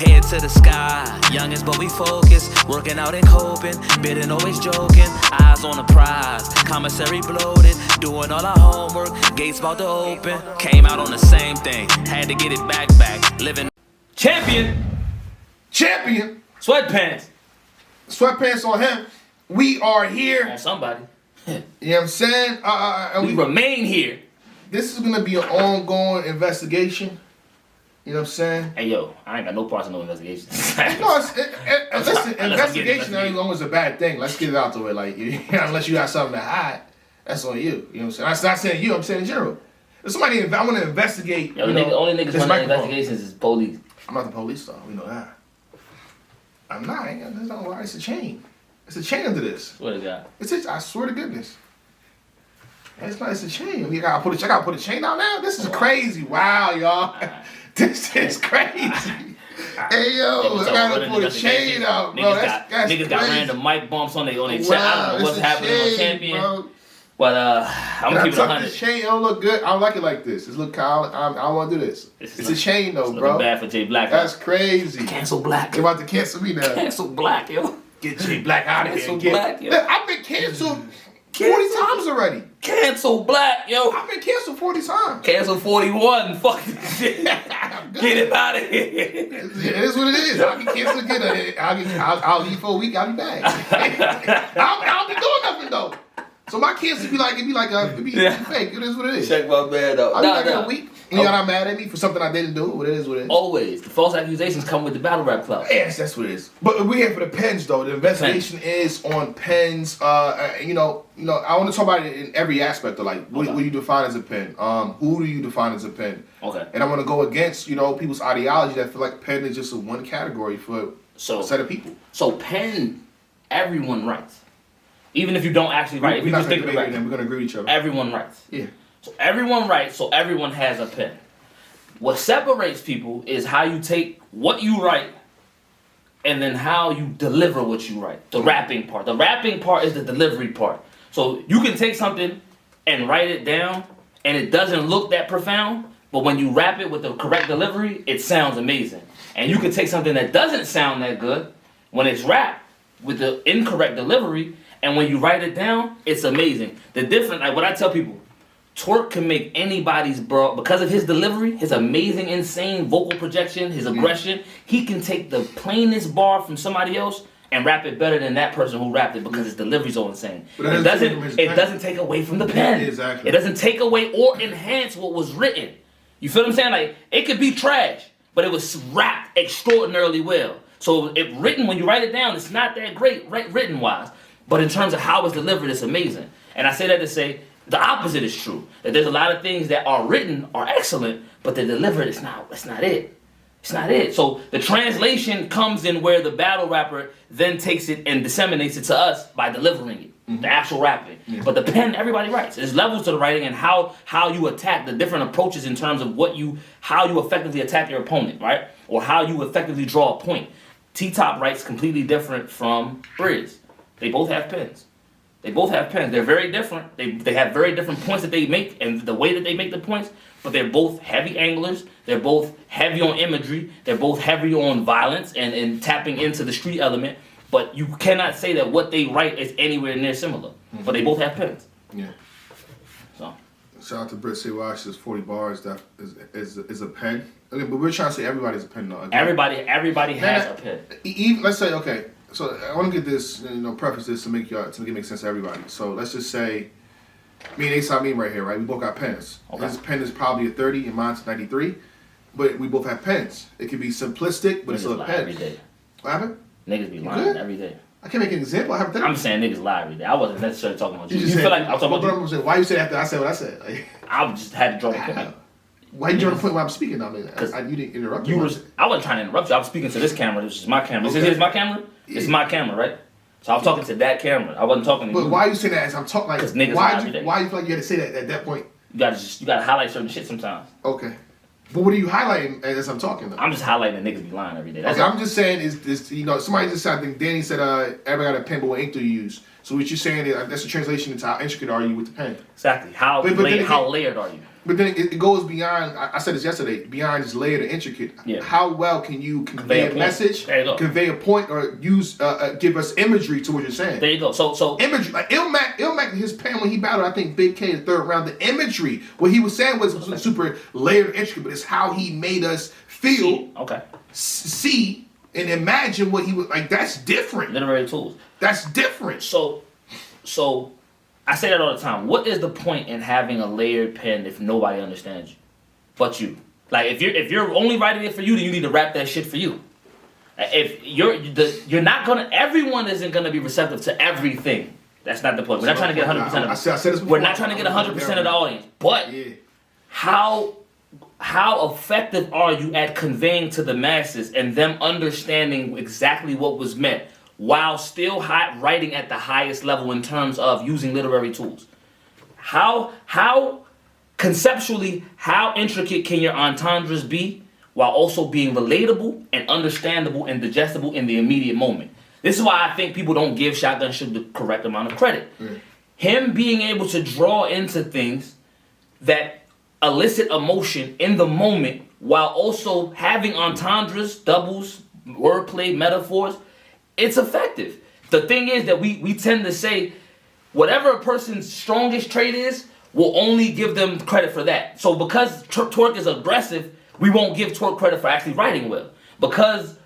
Head to the sky, youngins but we focus. Working out and coping, bidding always joking. Eyes on the prize, commissary bloated. Doing all our homework, gates about to open. Came out on the same thing, had to get it back. Living Champion. Sweatpants. Sweatpants on him. We are here. On somebody. You know what I'm saying? And We remain here. this is gonna be an ongoing investigation. You know what I'm saying? Hey yo, I ain't got no parts of no investigation. No, listen, investigation ain't always a bad thing. Let's get it out the way. Like, unless you got something to hide, that's on you. You know what I'm saying? I'm not saying you. I'm saying in general. If somebody, I want to investigate. Yo, only niggas this running microphone. investigations is police. I'm not the police, though. We know that. I'm not. There's no why. It's a chain. It's a chain under this. Swear to God. I swear to goodness. It's not. It's a chain. I gotta put a chain out now. This is crazy. Wow, y'all. This is crazy. Hey yo, I gotta put a chain out, bro. That's niggas got crazy. random mic bumps on their chest. Wow, I don't know what's it's a happening on chain, Champion. bro. But I'm gonna keep it tuck 100. this chain. It don't look good. I don't like it like this. It's look. I want to do this. It's a chain though, It's bro. looking bad for Jay Black. That's crazy. Cancel Black. You're about to cancel me now. Cancel Black, yo. Get Jay Black out of here. Cancel Black, yo. Look, I've been canceled 40 times already. Cancel Black, yo. I've been canceled 40 times. Cancel 41. Fuck this shit. Get him out of here. It is what it is. I'll get canceled again. I'll leave for a week. I'll be back. I'll be doing nothing though. So my cancel be like, it'd be fake. It is what it is. Check my man though. I'll be back in a week. Y'all not mad at me for something I didn't do. It is what it is. Always. The false accusations come with the battle rap club. Yes, that's what it is. But we're here for the pens, though. The investigation is on pens. I want to talk about it in every aspect of like what do you define as a pen? Who do you define as a pen? Okay. And I want to go against people's ideology that feel like pen is just a one category for a set of people. So pen, everyone writes. Even if you don't actually write, if We're you not just going think to about debate it. We're going to agree with each other. everyone writes. Yeah. So everyone writes, so everyone has a pen. What separates people is how you take what you write and then how you deliver what you write. The rapping part. The rapping part is the delivery part. So you can take something and write it down and it doesn't look that profound, but when you rap it with the correct delivery, it sounds amazing. And you can take something that doesn't sound that good when it's rapped with the incorrect delivery, and when you write it down, it's amazing. The difference, like what I tell people, Twork can make anybody's bro because of his delivery, his amazing, insane vocal projection, his aggression. He can take the plainest bar from somebody else and rap it better than that person who rapped it because his delivery's so insane. It doesn't take away from the pen. Exactly. It doesn't take away or enhance what was written. You feel what I'm saying? Like it could be trash, but it was rapped extraordinarily well. So if written, when you write it down, it's not that great written wise. But in terms of how it's delivered, it's amazing. And I say that to say the opposite is true. That there's a lot of things that are written are excellent, but they're delivered, it's not it. It's not it. So the translation comes in where the battle rapper then takes it and disseminates it to us by delivering it. The actual rapping. Yeah. But the pen, everybody writes. There's levels to the writing and how you attack the different approaches in terms of how you effectively attack your opponent, right? Or how you effectively draw a point. T-Top writes completely different from Briz. They both have pens. They're very different. They have very different points that they make and the way that they make the points, but they're both heavy anglers. They're both heavy on imagery. They're both heavy on violence and tapping into the street element. But you cannot say that what they write is anywhere near similar. Mm-hmm. But they both have pens. Yeah. So. Shout out to Britt C. Watch. There's 40 bars. That is a pen. Okay, but we're trying to say everybody's a pen though. Again. Everybody has a pen. Even let's say okay. So I want to get this, preface this to make it make sense to everybody. So let's just say, me and Ace Amin right here, right? We both got pens. Okay. His pen is probably a 30 and mine's 93, but we both have pens. It can be simplistic, but it's still a pen. Every day. What happened? Niggas be lying every day. I can't make an example. I'm saying niggas lie every day. I wasn't necessarily talking about you. You feel like I'm talking about you. Why you say after I said what I said? Like, I just had to draw the point. Why you draw the point when I'm speaking now? Because you didn't interrupt me. I wasn't trying to interrupt you. I was speaking to this camera. This is my camera. Okay. This is my camera? Yeah. It's my camera, right? So I was talking to that camera. I wasn't talking to you. But why you saying that as I'm talking? Like, why you feel like you had to say that at that point? You gotta highlight certain shit sometimes. Okay. But what are you highlighting as I'm talking though? I'm just highlighting that niggas be lying every day. That's okay, I'm just saying is somebody just said, I think Danny said everybody got a pen, but what ink do you use? So what you're saying is that's a translation into how intricate are you with the pen. Exactly. How layered are you? But then it goes beyond. I said this yesterday. Beyond just layered and intricate. Yeah. How well can you convey a message? There you go. Convey a point or use give us imagery to what you're saying. There you go. So imagery. Like Ilmac, his pen when he battled, I think Big K in the third round. The imagery, what he was saying was super layered and intricate, but it's how he made us feel, see, and imagine what he was like. That's different. Literary tools. That's different. So I say that all the time. What is the point in having a layered pen if nobody understands you but you? Like if you're only writing it for you, then you need to rap that shit for you. If you're not gonna, everyone isn't gonna be receptive to everything. That's not the point. We're not trying to get 100% of it. I said this before. We're not trying to get 100% of the audience. But how effective are you at conveying to the masses and them understanding exactly what was meant while still writing at the highest level in terms of using literary tools? How conceptually, how intricate can your entendres be while also being relatable and understandable and digestible in the immediate moment? This is why I think people don't give Shotgun Suge the correct amount of credit. Him being able to draw into things that elicit emotion in the moment while also having entendres, doubles, wordplay, metaphors, it's effective. The thing is that we tend to say whatever a person's strongest trait is, we'll only give them credit for that. So because Twork is aggressive, we won't give Twork credit for actually writing well. Because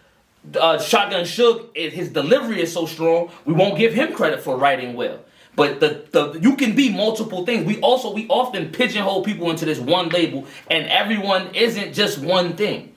Shotgun Suge, his delivery is so strong, we won't give him credit for writing well. But you can be multiple things. We often pigeonhole people into this one label, and everyone isn't just one thing.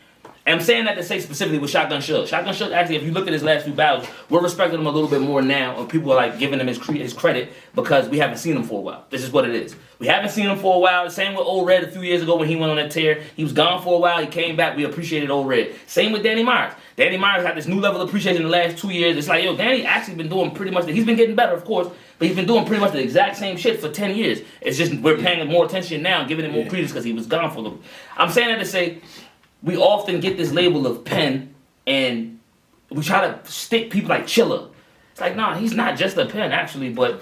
And I'm saying that to say specifically with Shotgun Suge. Shotgun Suge, actually, if you look at his last few battles, we're respecting him a little bit more now, and people are like giving him his credit because we haven't seen him for a while. This is what it is. We haven't seen him for a while. Same with Old Red a few years ago when he went on that tear. He was gone for a while. He came back. We appreciated Old Red. Same with Danny Myers. Danny Myers had this new level of appreciation in the last 2 years. It's like, yo, Danny actually been doing pretty much, he's been getting better, of course, but he's been doing pretty much the exact same shit for 10 years. It's just we're paying more attention now and giving him more credence because he was gone for a little. I'm saying that to say, we often get this label of pen and we try to stick people like Chilla. It's like, nah, he's not just a pen, actually, but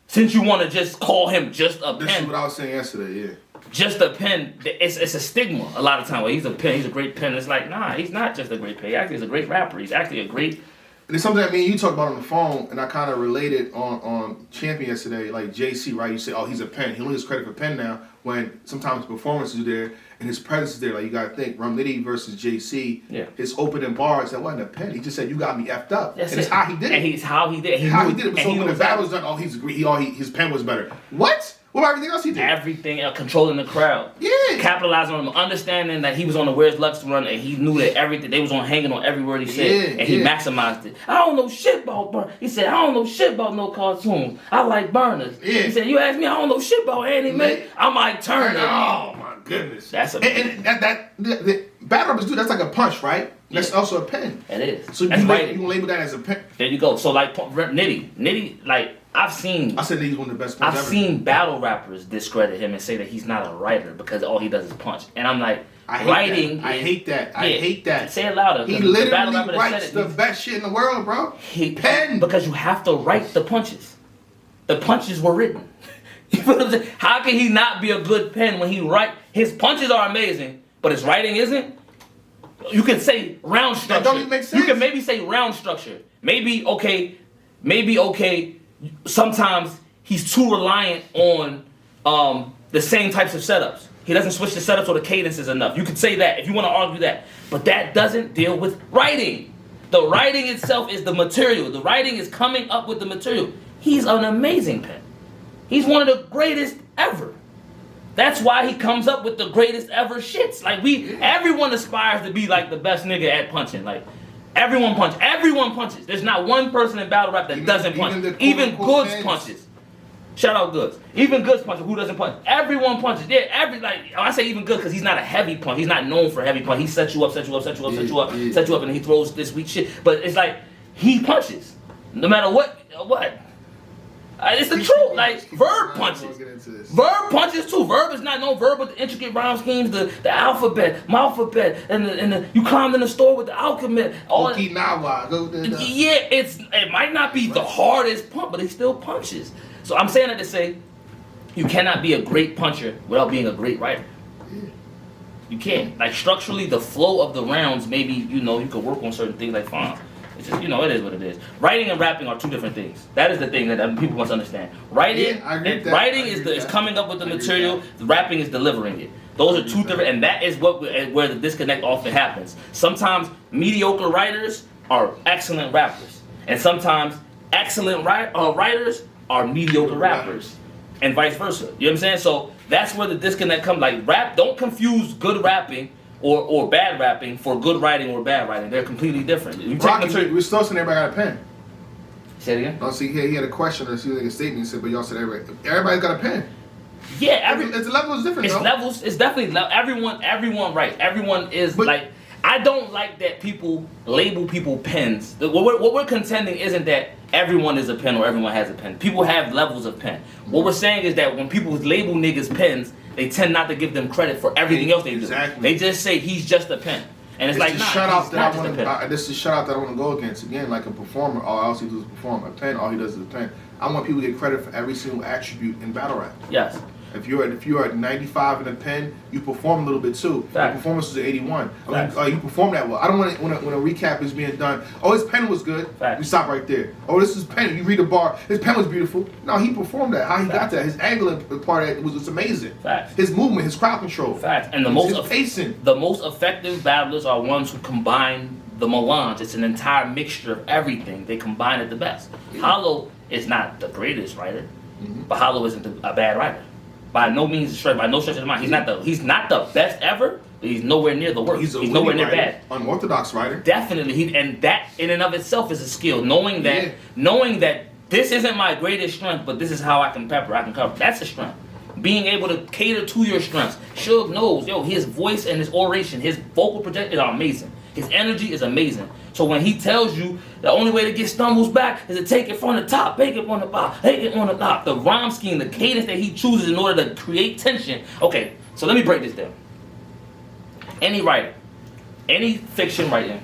since you want to just call him just a pen. This is what I was saying yesterday, Just a pen, it's a stigma a lot of time. Well, he's a pen, he's a great pen. It's like, nah, he's not just a great pen. He actually is a great rapper. He's actually a great... And it's something that me and you talked about on the phone, and I kind of related on Champion yesterday, like JC, right? You say, oh, he's a pen. He only gets credit for pen now, when sometimes the performances are there and his presence is there. Like, you got to think, Rum Nitty versus JC, his opening bars, that wasn't a pen. He just said, you got me effed up. That's and it's how he did it. And he's how he did it. How he did it. So when the battle was done, oh, he's agreed. His pen was better. What? What about everything else he did? Everything else, controlling the crowd. Yeah. Capitalizing on him, understanding that he was on the Where's Lux run and he knew that everything, they was on hanging on every word he said. And he maximized it. I don't know shit about burners. He said, I don't know shit about no cartoons. I like burners. Yeah. He said, you ask me, I don't know shit about anime. I might turn it. Oh my goodness. That's a and the battle rappers do, that's like a punch, right? That's also a pen. It is. So you label that as a pen. There you go. So like Nitty, like I said he's one of the best I've seen battle rappers discredit him and say that he's not a writer because all he does is punch. And I'm like, I hate that. Say it louder. He literally writes the best shit in the world, bro. Pen. Because you have to write the punches. The punches were written. You feel what I'm saying? How can he not be a good pen when he write? His punches are amazing, but his writing isn't. You can say round structure. That don't even make sense. You can maybe say round structure. Maybe okay. Sometimes he's too reliant on the same types of setups. He doesn't switch the setups or the cadences enough. You could say that if you want to argue that. But that doesn't deal with writing. The writing itself is the material. The writing is coming up with the material. He's an amazing pen. He's one of the greatest ever. That's why he comes up with the greatest ever shits. Like everyone aspires to be like the best nigga at punching. Like everyone punches. There's not one person in battle rap that doesn't punch. Even Goods punches. Shout out Goods. Even Goods punches. Who doesn't punch? Everyone punches. Yeah, I say even Goods because he's not a heavy punch. He's not known for heavy punch. He sets you up, and then he throws this weak shit. But it's like he punches. No matter what. It's the truth. Like verb punches. Verb punches too. Verb is not no verb with the intricate rhyme schemes, the alphabet, malphabet, and the you climbed in the store with the alchemist. Yeah, it might not be the hardest punch, but it still punches. So I'm saying that to say, you cannot be a great puncher without being a great writer. You can't. Like structurally, the flow of the rounds, maybe you could work on certain things like fine. It's just, it is what it is. Writing and rapping are two different things. That is the thing that people must understand. Writing is coming up with the material. The rapping is delivering it. Those are two different, and that is where the disconnect often happens. Sometimes mediocre writers are excellent rappers, and sometimes excellent writers are mediocre rappers, and vice versa. You know what I'm saying? So that's where the disconnect comes. Like rap, don't confuse good rapping or bad rapping for good writing or bad writing. They're completely different. We're still saying everybody got a pen. Say it again? No, see, he had a question or like a statement. He said, but y'all said everybody's got a pen. Yeah, it's levels different. It's though. levels. It's definitely everyone right. Everyone is like. I don't like that people label people pens. What we're contending isn't that everyone is a pen or everyone has a pen. People have levels of pen. What we're saying is that when people label niggas pens, they tend not to give them credit for everything else they do. Exactly. They just say he's just a pen. And it's like, this is a shout out that I want to go against. Again, like a performer, all else he does is perform. A pen, all he does is a pen. I want people to get credit for every single attribute in battle rap. Yes. If you're at 95 in a pen, you perform a little bit too. Your performance was at 81. You perform that well. I don't want it when a recap is being done. Oh, his pen was good. You stop right there. Oh, this is pen. You read a bar. His pen was beautiful. No, he performed that. How he got that? His angle part of it was amazing. His movement, his crowd control. And his pacing. The most effective battlers are ones who combine the melange. It's an entire mixture of everything. They combine it the best. Yeah. Hollow is not the greatest writer, but Hollow isn't a bad writer. By no means, by no stretch of the mind, he's not the best ever, but he's nowhere near the worst. He's nowhere near bad. Unorthodox writer. Definitely, and that in and of itself is a skill. Knowing that this isn't my greatest strength, but this is how I can cover. That's a strength. Being able to cater to your strengths. Suge knows, his voice and his oration, his vocal projections are amazing. His energy is amazing. So when he tells you the only way to get stumbles back is to take it from the top, take it on the bottom, take it on the top. The rhyme scheme, the cadence that he chooses in order to create tension. Okay, so let me break this down. Any writer, any fiction writing,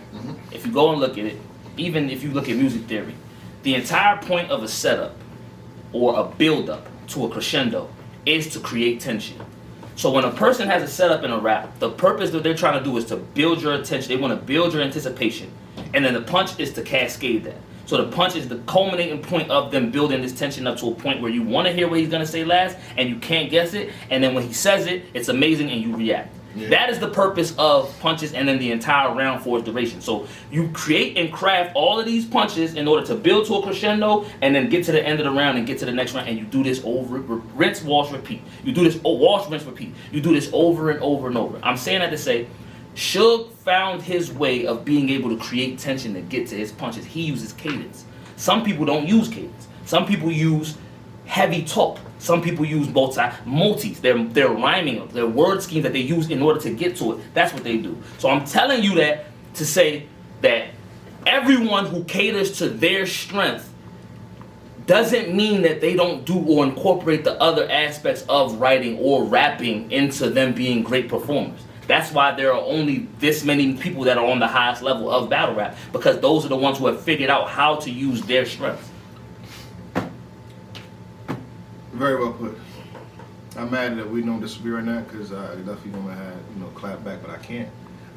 if you go and look at it, even if you look at music theory, the entire point of a setup or a build-up to a crescendo is to create tension. So when a person has a setup in a rap, the purpose that they're trying to do is to build your attention. They want to build your anticipation. And then the punch is to cascade that. So the punch is the culminating point of them building this tension up to a point where you want to hear what he's going to say last and you can't guess it. And then when he says it, it's amazing and you react. Yeah. That is the purpose of punches and then the entire round for its duration. So you create and craft all of these punches in order to build to a crescendo and then get to the end of the round and get to the next round, and you do this over, rinse, wash, repeat. You do this, wash, rinse, repeat. You do this over and over and over. I'm saying that to say, Suge found his way of being able to create tension to get to his punches. He uses cadence. Some people don't use cadence. Some people use heavy talk. Some people use multis. They're rhyming, their word schemes that they use in order to get to it. That's what they do. So I'm telling you that to say that everyone who caters to their strength doesn't mean that they don't do or incorporate the other aspects of writing or rapping into them being great performers. That's why there are only this many people that are on the highest level of battle rap, because those are the ones who have figured out how to use their strengths. Very well put. I'm mad that we don't disagree on that, because I definitely want to have clap back, but I can't.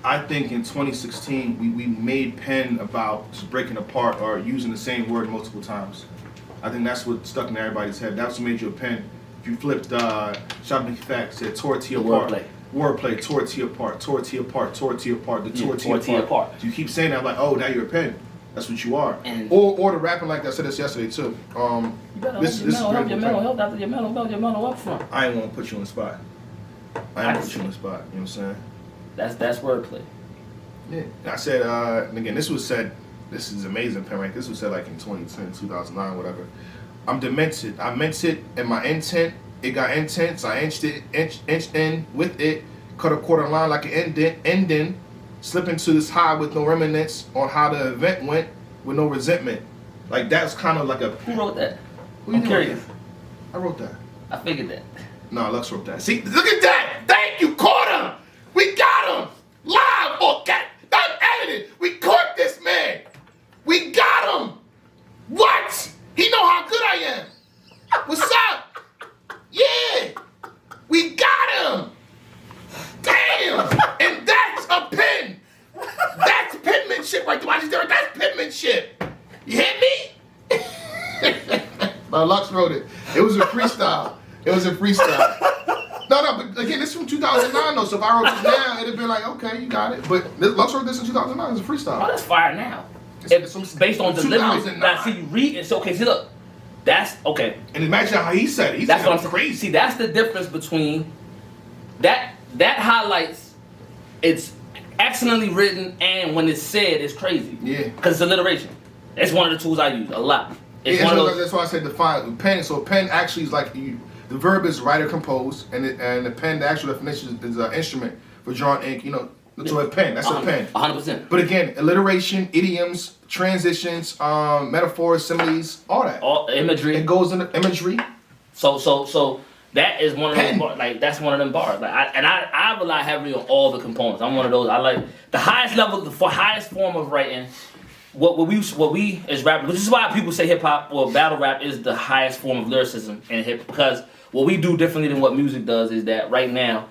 I think in 2016 we made pen about just breaking apart or using the same word multiple times. I think that's what stuck in everybody's head. That's what made you a pen. If you flipped Shopping Facts, said tortilla apart. Wordplay, tortilla apart, tortilla apart, tortilla apart, the tortilla apart. So you keep saying that, like, oh, now you're a pen. That's what you are. Or the rapping like that. I said this yesterday too. This is help your mental up front. I ain't want to put you on the spot. I ain't put you on the spot. You know what I'm saying? That's wordplay. Yeah. I said, and again, this was said. This is amazing, pen right? This was said like in 2010, 2009, whatever. I'm demented. I meant it in my intent. It got intense. I inched in with it. Cut a quarter line like an ending. Slip into this high with no remnants on how the event went with no resentment. Like that's kind of like a. Who wrote that? Who you I'm think wrote curious. that? I wrote that. I figured that. No, Lux wrote that. See, look at that. Thank you, caught him. We got him. Live or cat. Not edited. We caught this man. We got him. What? He know how good I am. What's up? Yeah. We got him. Damn. And that's a pen. That's penmanship right there. Why there? That's penmanship. You hit me? No, Lux wrote it. It was a freestyle. No, but again, this is from 2009 though. So if I wrote this now, it'd have been like, okay, you got it. But Lux wrote this in 2009. It's a freestyle. Oh, that's fire now. It's It's based on from delivery. 2009. Now, see, you read it. So, okay, see, look. That's, okay. And imagine how he said it. He That's said what it I'm saying. crazy. See, that's the difference between that highlights it's excellently written and when it's said it's crazy. Yeah. Because it's alliteration. It's one of the tools I use a lot. It's Yeah, one of so those. that's why I said define pen. So pen actually is like the verb is write or compose, and the pen, the actual definition is an instrument for drawing ink. You know, so a pen. That's a pen. 100%. But again, alliteration, idioms, transitions, metaphors, similes, all that. All imagery. It goes into imagery. So that is one of Pen. those bars. Like that's one of them bars. Like I rely heavily on all the components. I'm one of those. I like the highest level, the highest form of writing. What we as rappers, which is why people say hip hop or battle rap is the highest form of lyricism in hip. Because what we do differently than what music does is that right now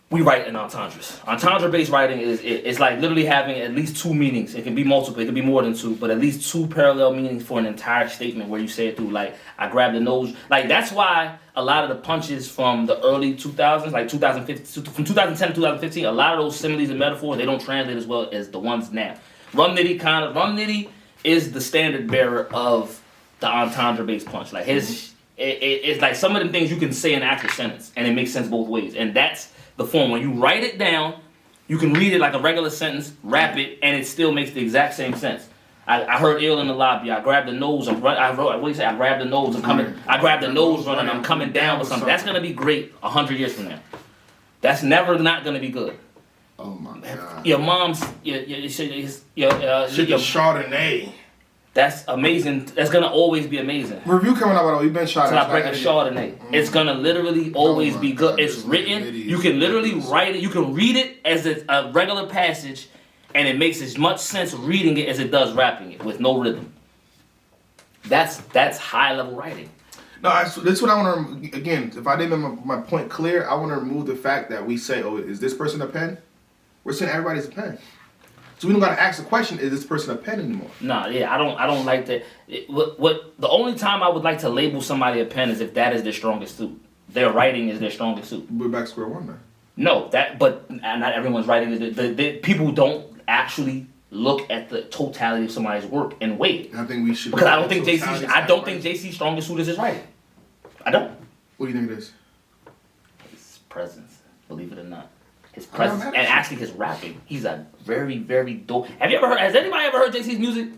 we write in entendres. Entendre-based writing is like literally having at least two meanings. It can be multiple, it can be more than two, but at least two parallel meanings for an entire statement where you say it through. Like, I grab the nose. Like, that's why a lot of the punches from the early 2000s, like 2015, from 2010 to 2015, a lot of those similes and metaphors, they don't translate as well as the ones now. Rum Nitty is the standard bearer of the entendre-based punch. Like, it's like some of them things you can say in an actual sentence, and it makes sense both ways. And that's the form. When you write it down, you can read it like a regular sentence, rap it, and it still makes the exact same sense. I heard ill in the lobby. I grabbed the nose. I grabbed the nose. I grabbed the nose running. I'm coming down with something. That's gonna be great 100 years from now. That's never not gonna be good. Oh my God. Your mom's your Chardonnay. that's amazing. That's gonna always be amazing. Review coming out. By the way, you've been shot. Till I break a Chardonnay. It's gonna literally always my be good. God, It's this written. idiot. You can literally write it. You can read it as a regular passage, and it makes as much sense reading it as it does rapping it with no rhythm. That's high level writing. No, that's what I want to. Again, if I didn't make my point clear, I want to remove the fact that we say, "Oh, is this person a pen?" We're saying everybody's a pen. So we don't gotta ask the question: is this person a pen anymore? Nah, yeah, I don't like that. What the only time I would like to label somebody a pen is if that is their strongest suit. Their writing is their strongest suit. We're back to square one now. No, but not everyone's writing is the people don't actually look at the totality of somebody's work and weigh it. I think we should. Because I don't think JC's strongest suit is his writing. I don't. What do you think it is? His presence, believe it or not. His I don't presence know. and actually his rapping. He's a very, very dope. Has anybody ever heard JC's music?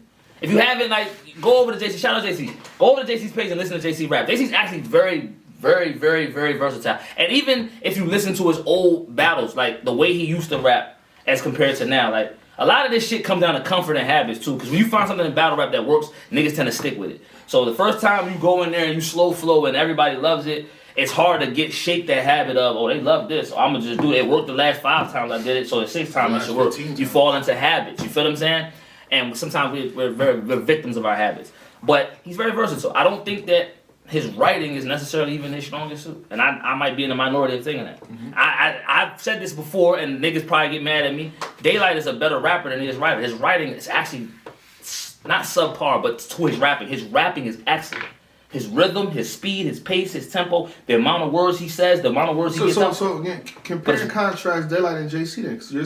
If you haven't, like, go over to JC. Shout out JC. Go over to JC's page and listen to JC rap. JC's actually very, very, very, very versatile. And even if you listen to his old battles, like the way he used to rap as compared to now, like a lot of this shit comes down to comfort and habits too. Because when you find something in battle rap that works, niggas tend to stick with it. So the first time you go in there and you slow flow and everybody loves it, it's hard to shake that habit of, oh, they love this, so I'm gonna just do it. It worked the last 5 times I did it, so the 6th time it should work. You fall into habits, you feel what I'm saying? And sometimes we're victims of our habits. But he's very versatile. I don't think that his writing is necessarily even his strongest suit. And I might be in the minority of thinking that. Mm-hmm. I've said this before, and niggas probably get mad at me. Daylight is a better rapper than he is writer. His writing is actually not subpar, but to his rapping. His rapping is excellent. His rhythm, his speed, his pace, his tempo, the amount of words he says, the amount of words he gets out. So again, compare and contrast Daylight and JC then. Because you're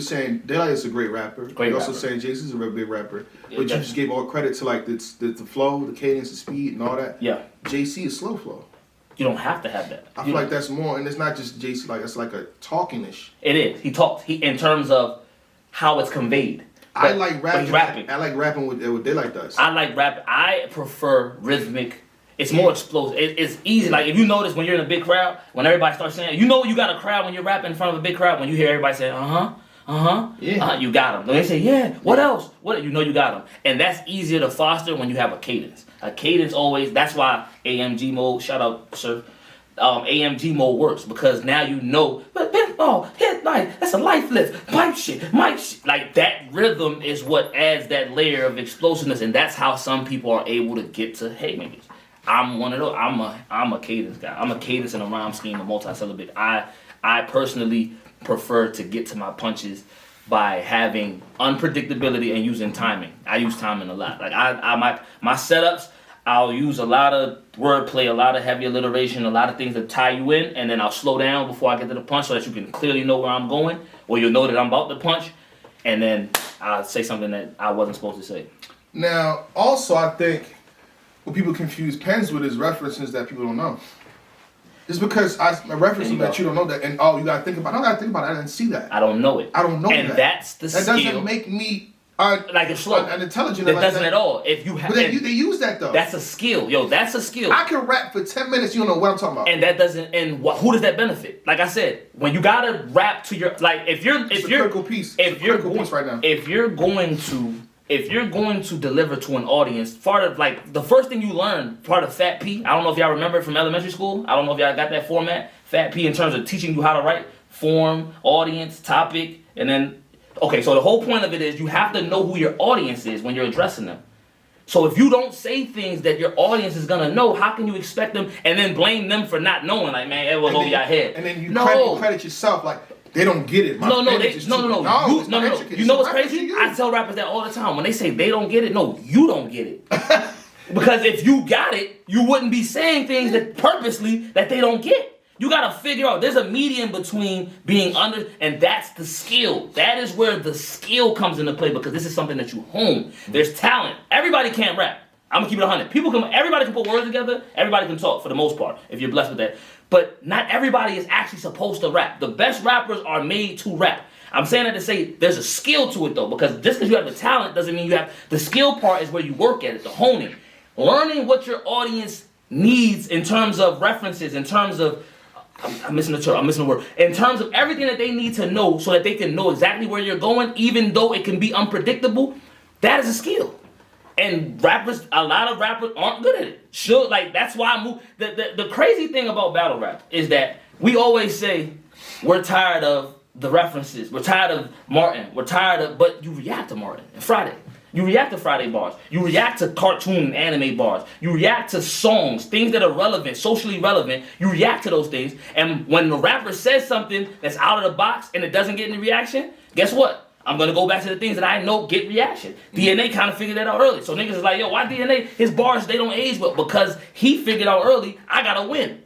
saying Daylight is a great rapper. You're also saying JC's a real big rapper. But you just gave all credit to like the flow, the cadence, the speed, and all that. Yeah. JC is slow flow. You don't have to have that. I feel like that's more, and it's not just JC. Like it's like a talking-ish. It is. He talks. In terms of how it's conveyed. But, I like rapping. I like rapping with what Daylight does. I like rap. I prefer rhythmic. It's more explosive. It's easy. Like if you notice when you're in a big crowd, when everybody starts saying, you know, you got a crowd when you're rapping in front of a big crowd. When you hear everybody say, Yeah. You got them. They say, yeah, what else? What? You know you got them. And that's easier to foster when you have a cadence. A cadence always, that's why AMG mode, shout out, sir. AMG mode works because now you know, hit like that's a life lift, pipe shit, mic shit. Like that rhythm is what adds that layer of explosiveness, and that's how some people are able to get to haymakers. I'm one of those. I'm a cadence guy. I'm a cadence and a rhyme scheme, a multi-syllable. I personally prefer to get to my punches by having unpredictability and using timing. I use timing a lot. Like my setups, I'll use a lot of wordplay, a lot of heavy alliteration, a lot of things that tie you in, and then I'll slow down before I get to the punch so that you can clearly know where I'm going, or you'll know that I'm about to punch, and then I'll say something that I wasn't supposed to say. Now, also, I think what people confuse pens with is references that people don't know. Just because I reference them that you don't know that, and you gotta think about it. I don't gotta think about it, I didn't see that. I don't know it. I don't know and that. And that's the skill. That doesn't make me like it's slow. Unintelligent. That like doesn't that. at all. If you have, But they use that though. That's a skill, yo. That's a skill. I can rap for 10 minutes. You don't know what I'm talking about. And that doesn't. And who does that benefit? Like I said, when you gotta rap to your if you're critical piece. If you're critical piece right now. If you're going to deliver to an audience, part of like the first thing you learn, part of Fat P. I don't know if y'all remember it from elementary school. I don't know if y'all got that format. Fat P in terms of teaching you how to write form, audience, topic, and then. Okay, so the whole point of it is you have to know who your audience is when you're addressing them. So if you don't say things that your audience is gonna know, how can you expect them and then blame them for not knowing? Like, man, it was over your head. And then you credit yourself like they don't get it. No. You know what's crazy? I tell rappers that all the time. When they say they don't get it, no, you don't get it. Because if you got it, you wouldn't be saying things that purposely that they don't get. You gotta figure out, there's a median between being under, and that's the skill. That is where the skill comes into play because this is something that you hone. There's talent. Everybody can't rap. I'm gonna keep it 100. Everybody can put words together. Everybody can talk for the most part, if you're blessed with that. But not everybody is actually supposed to rap. The best rappers are made to rap. I'm saying that to say there's a skill to it though, because just because you have the talent doesn't mean you have, the skill part is where you work at it, the honing. Learning what your audience needs in terms of references, in terms of, I'm missing the word. In terms of everything that they need to know so that they can know exactly where you're going, even though it can be unpredictable, that is a skill. And a lot of rappers aren't good at it. That's why I move. The crazy thing about battle rap is that we always say, we're tired of the references. We're tired of Martin. But you react to Martin and Friday. You react to Friday bars. You react to cartoon and anime bars. You react to songs, things that are relevant, socially relevant. You react to those things. And when the rapper says something that's out of the box and it doesn't get any reaction, guess what? I'm going to go back to the things that I know get reaction. DNA kind of figured that out early. So niggas is like, yo, why DNA? His bars, they don't age well. Because he figured out early, I got to win.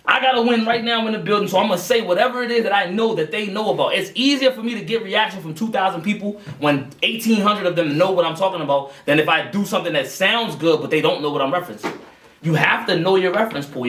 I got to win right now in the building, so I'm going to say whatever it is that I know that they know about. It's easier for me to get reaction from 2,000 people when 1,800 of them know what I'm talking about than if I do something that sounds good but they don't know what I'm referencing. You have to know your reference pool.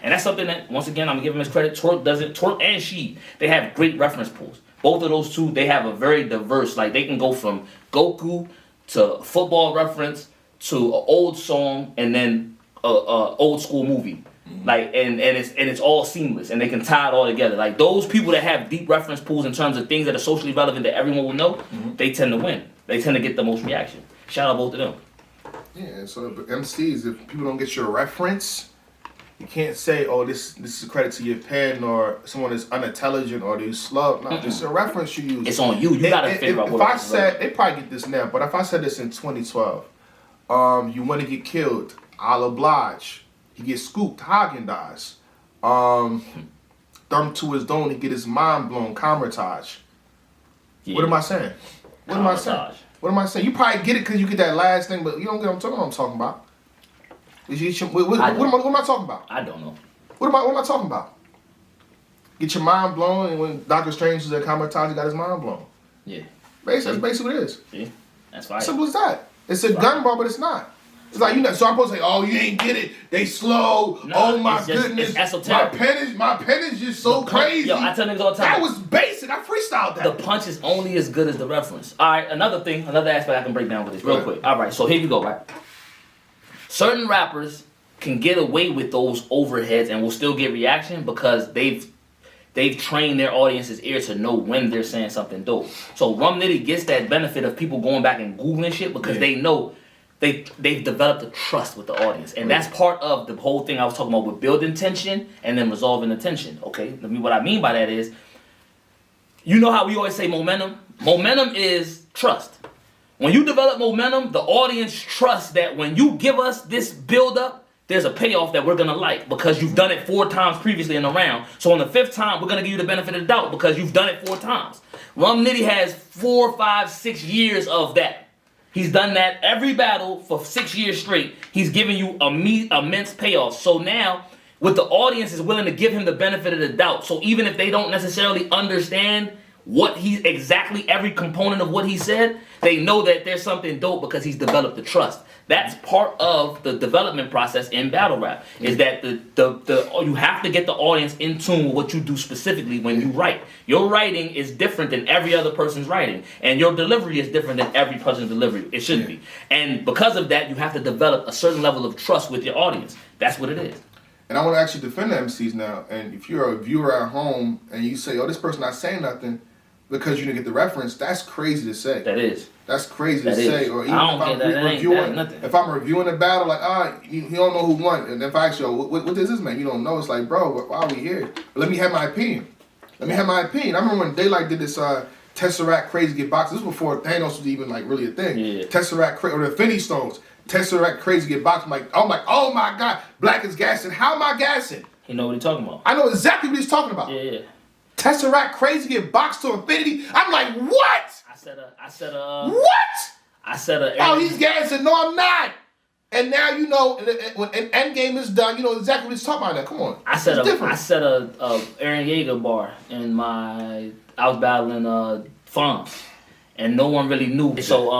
And that's something that, once again, I'm going to give him his credit. Twerk does it. Twerk and She, they have great reference pools. Both of those two, they have a very diverse, like they can go from Goku to football reference to an old song and then a old school movie. Like and it's all seamless and they can tie it all together. Like those people that have deep reference pools in terms of things that are socially relevant that everyone will know, they tend to win. They tend to get the most reaction. Shout out both of them. Yeah, so but MCs, if people don't get your reference, you can't say, oh, this is a credit to your pen or someone is unintelligent or they're slow. No, it's a reference you use. It's on you. You gotta figure out what if I said, they probably get this now, but if I said this in 2012, you want to get killed, I'll oblige. He gets scooped, Hagen dies. Thumb to his dome, he get his mind blown, Kamratage. Yeah. What am I saying? What am I saying? You probably get it because you get that last thing, but you don't get what I'm talking about. What am I talking about? I don't know. What am I talking about? Get your mind blown, and when Doctor Strange was at Kamratage, he got his mind blown. Yeah. That's basically what it is. Yeah. That's fine. Simple as that. It's a gun bar, but it's not. It's like, so I'm supposed to say, oh, you ain't get it. They slow. Nah, oh my goodness. It's esoteric. My pen is just so crazy. Yo, I tell niggas all the time. That was basic. I freestyled that. The punch is only as good as the reference. All right, another aspect I can break down with this real quick. All right, so here you go, right? Certain rappers can get away with those overheads and will still get reaction because they've they've trained their audience's ear to know when they're saying something dope. So Rum Nitty gets that benefit of people going back and Googling shit because they know they've developed a trust with the audience. And that's part of the whole thing I was talking about with building tension and then resolving the tension. Okay? What I mean by that is, you know how we always say momentum? Momentum is trust. When you develop momentum, the audience trusts that when you give us this build up, there's a payoff that we're gonna like because you've done it 4 times previously in the round. So on the 5th time, we're gonna give you the benefit of the doubt because you've done it 4 times. Rum Nitty has 4, 5, 6 years of that. He's done that every battle for 6 years straight. He's giving you immense payoff. So now, with the audience is willing to give him the benefit of the doubt. So even if they don't necessarily understand what he exactly every component of what he said, they know that there's something dope because he's developed the trust. That's part of the development process in battle rap. Is that you have to get the audience in tune with what you do specifically when you write. Your writing is different than every other person's writing, and your delivery is different than every person's delivery. It should be, and because of that, you have to develop a certain level of trust with your audience. That's what it is. And I want to actually defend the MCs now. And if you're a viewer at home and you say, "Oh, this person not saying nothing," because you didn't get the reference, that's crazy to say. That is. That's crazy to say. Or even if I'm reviewing a battle, like, you don't know who won. And if I ask you, what does this mean? You don't know. It's like, bro, why are we here? But let me have my opinion. I remember when Daylight did this Tesseract Crazy Get Boxed. This was before Thanos was even like really a thing. Yeah. Tesseract or the Infinity Stones. Tesseract Crazy Get Boxed. I'm like, oh my God, Black is gassing. How am I gassing? You know what he's talking about. I know exactly what he's talking about. Yeah. Tesseract Crazy Get Boxed to Infinity. I'm like, what? Oh, he's gassing. No, I'm not. And now you know when Endgame is done, you know exactly what he's talking about. Now, come on. I set a Aaron Yeager bar in I was battling Fonz, and no one really knew. So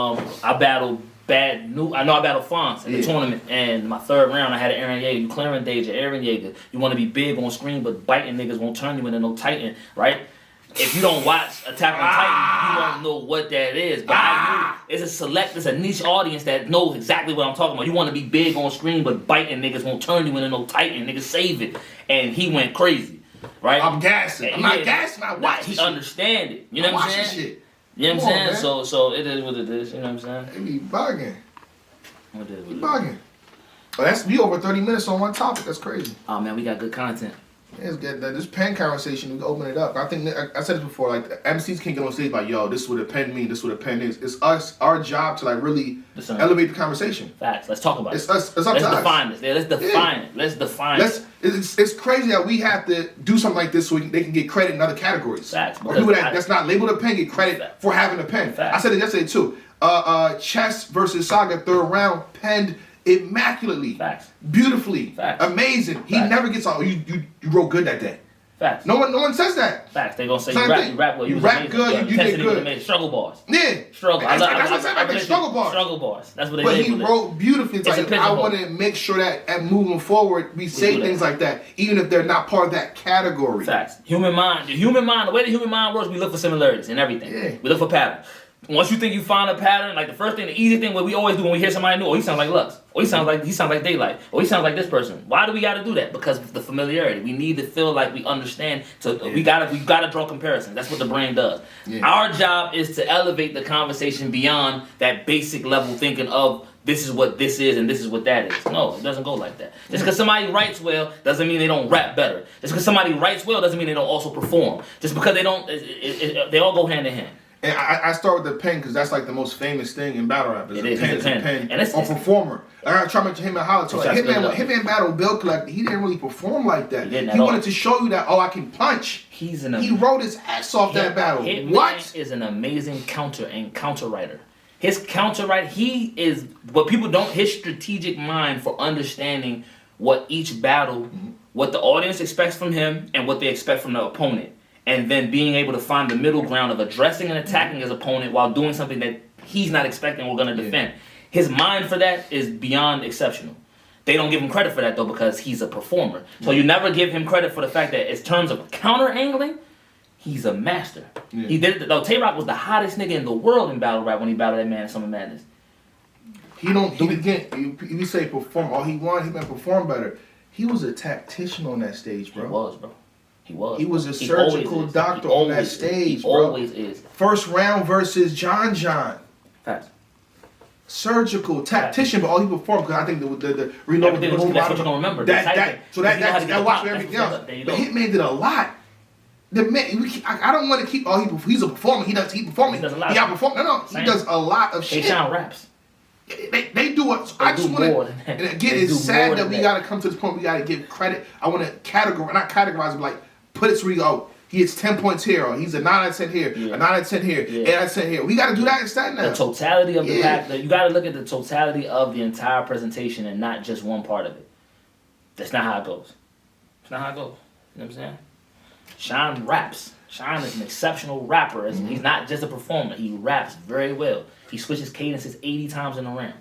I battled I battled Fonz in the tournament, and my 3rd round I had an Aaron Yeager. You clearing Deja, Aaron Yeager. You want to be big on screen, but biting niggas won't turn you into no Titan, right? If you don't watch Attack on Titan, you won't know what that is. But I knew it's a niche audience that knows exactly what I'm talking about. You want to be big on screen, but biting niggas won't turn you into no Titan. Niggas save it. And he went crazy, right? I'm gassing. I'm not gassing. I watch He understand it. You know what I'm saying? Shit. You know what I'm saying? So it is what it is. You know what I'm saying? It be bugging. What it is? Bugging. But that's be over 30 minutes on one topic. That's crazy. Oh man, we got good content. It's good. This pen conversation, we can open it up. I think I said this before. Like MCs can't get on stage like, yo, this is what a pen means. This is what a pen is. It's our job to like really elevate the conversation. Facts. Let's talk about it. It's up to us. Let's define this. Let's define it. It's crazy that we have to do something like this so they can get credit in other categories. Facts. Or people that's not labeled a pen get credit for having a pen. Facts. I said it yesterday too. Chess versus Saga 3rd round penned immaculately. Facts. Beautifully. Facts. Amazing. Facts. He never gets on. You wrote good that day. Facts. No one says that. Facts. They gonna say you rap well. You rap good. You did good. Struggle bars. Yeah. Struggle. That's what I said. Struggle bars. Struggle bars. That's what they. But he wrote beautifully. It's like I want to make sure that moving forward we say things like that, even if they're not part of that category. Facts. Human mind. The way the human mind works, we look for similarities in everything. Yeah. We look for patterns. Once you think you find a pattern, like the easy thing what we always do when we hear somebody new, oh, he sounds like Lux, or he sounds like Daylight, or he sounds like this person. Why do we got to do that? Because of the familiarity. We need to feel like we understand. We gotta draw comparisons. That's what the brain does. Yeah. Our job is to elevate the conversation beyond that basic level thinking of this is what this is and this is what that is. No, it doesn't go like that. Just because somebody writes well doesn't mean they don't rap better. Just because somebody writes well doesn't mean they don't also perform. Just because they don't, they all go hand in hand. And I start with the pen because that's like the most famous thing in battle rap. It's a pen. And it's performer. I try to mention him and Holla. Hitman battle Bill Collector. He didn't really perform like that. He wanted to show you that I can punch. He wrote his ass off that battle. Hitman is an amazing counter writer. His counter writer. He is what people don't. His strategic mind for understanding what each battle, what the audience expects from him, and what they expect from the opponent. And then being able to find the middle ground of addressing and attacking his opponent while doing something that he's not expecting we're going to defend. His mind for that is beyond exceptional. They don't give him credit for that, though, because he's a performer. So you never give him credit for the fact that in terms of counter-angling, he's a master. Yeah. He did it. Though Tay-Rock was the hottest nigga in the world in battle rap when he battled that man in Summer Madness. You say perform. All he wanted, he meant perform better. He was a tactician on that stage, bro. He was, bro. He was. He was a He surgical always is. doctor He on that always is. stage, He bro. always is. First round versus John. Facts. Surgical tactician, but all he performed because I think the reload. Everything was- that's what you're gonna remember. So that I watch for everything else. But Hitman did a lot. The man, I don't want to keep. He's a performer. He performing. He does a lot. He outperform. No. He does a lot of shit. Sean raps. They do it. I just want to. And again, it's sad that we got to come to this point. We got to give credit. I want to not categorize, but like put it where you go. He hits 10 points here, or he's a 9 out of 10 here, a 9 out of 10 here, 8 out of 10 here. We got to do that instead now. The totality of the pack. You got to look at the totality of the entire presentation and not just one part of it. That's not how it goes. It's not how it goes. You know what I'm saying? Sean raps. Sean is an exceptional rapper. He's not just a performer. He raps very well. He switches cadences 80 times in a round.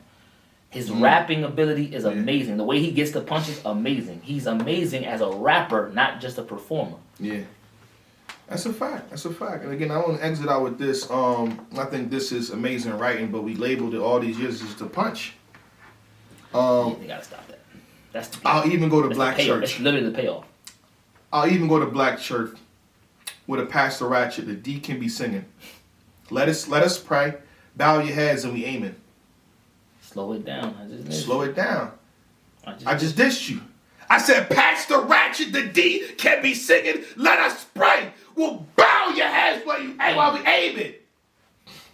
His rapping ability is amazing. The way he gets the punches, amazing. He's amazing as a rapper, not just a performer. Yeah. That's a fact. And again, I want to exit out with this. I think this is amazing writing, but we labeled it all these years as the punch. They gotta stop that. That's the I'll even go to Black payoff. Church. It's literally the payoff. I'll even go to Black Church with a Pastor Ratchet. The D can be singing. Let us pray. Bow your heads and we aiming. Slow it down. Slow it down. I just dissed you. I said, Pastor Ratchet, the D can be singing. Let us pray. We'll bow your heads while we aiming.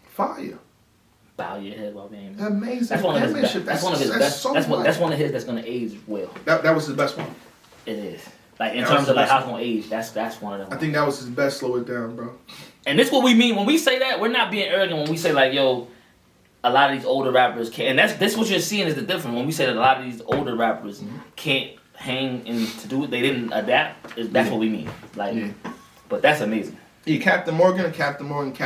Fire. Bow your head while we aiming. Amazing. That's one of his best. That's one of his best. That's one of his that's gonna age well. That was his best one. It is. Like in terms of like how it's gonna age, that's one of them. I think that was his best. Slow it down, bro. And this what we mean when we say that. We're not being arrogant when we say like, yo, a lot of these older rappers can't. And that's what you're seeing is the difference when we say that a lot of these older rappers can't hang and to do it. They didn't adapt. That's what we mean. Like, but that's amazing. Yeah, Captain Morgan, Captain Orcus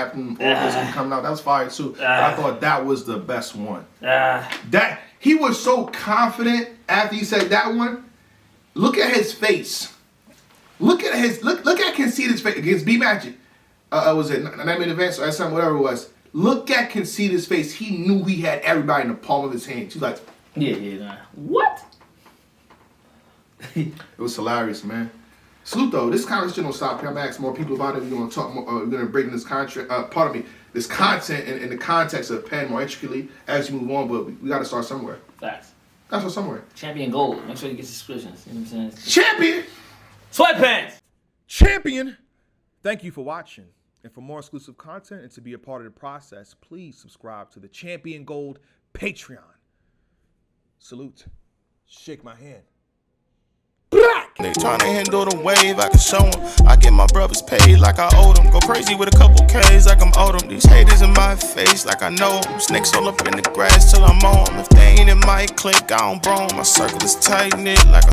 coming out. That was fire too. I thought that was the best one. That he was so confident after he said that one. Look at his face. Look at Conceded's face against B Magic. Was it 9-minute advance or SM, whatever it was? Look at Conceded's face. He knew he had everybody in the palm of his hand. He's like, what? It was hilarious, man. Salute though. This conversation don't stop here. I'm gonna ask more people about it. We're gonna talk more. We're gonna bring this this content in the context of Penn more intricately as you move on. But we got to start somewhere. Facts. Gotta start somewhere. Champion Gold. Make sure you get subscriptions. You know what I'm saying? Champion. Sweatpants. Champion. Thank you for watching. And for more exclusive content and to be a part of the process, please subscribe to the Champion Gold Patreon. Salute. Shake my hand. Nigga tryna handle the wave, I can show 'em. I get my brothers paid like I owe them. Go crazy with a couple K's like I'm owed them. These haters in my face like I know 'em. Snakes all up in the grass till I'm on 'em. If they ain't in my clique, I don't bro 'em. My circle is tight knit like a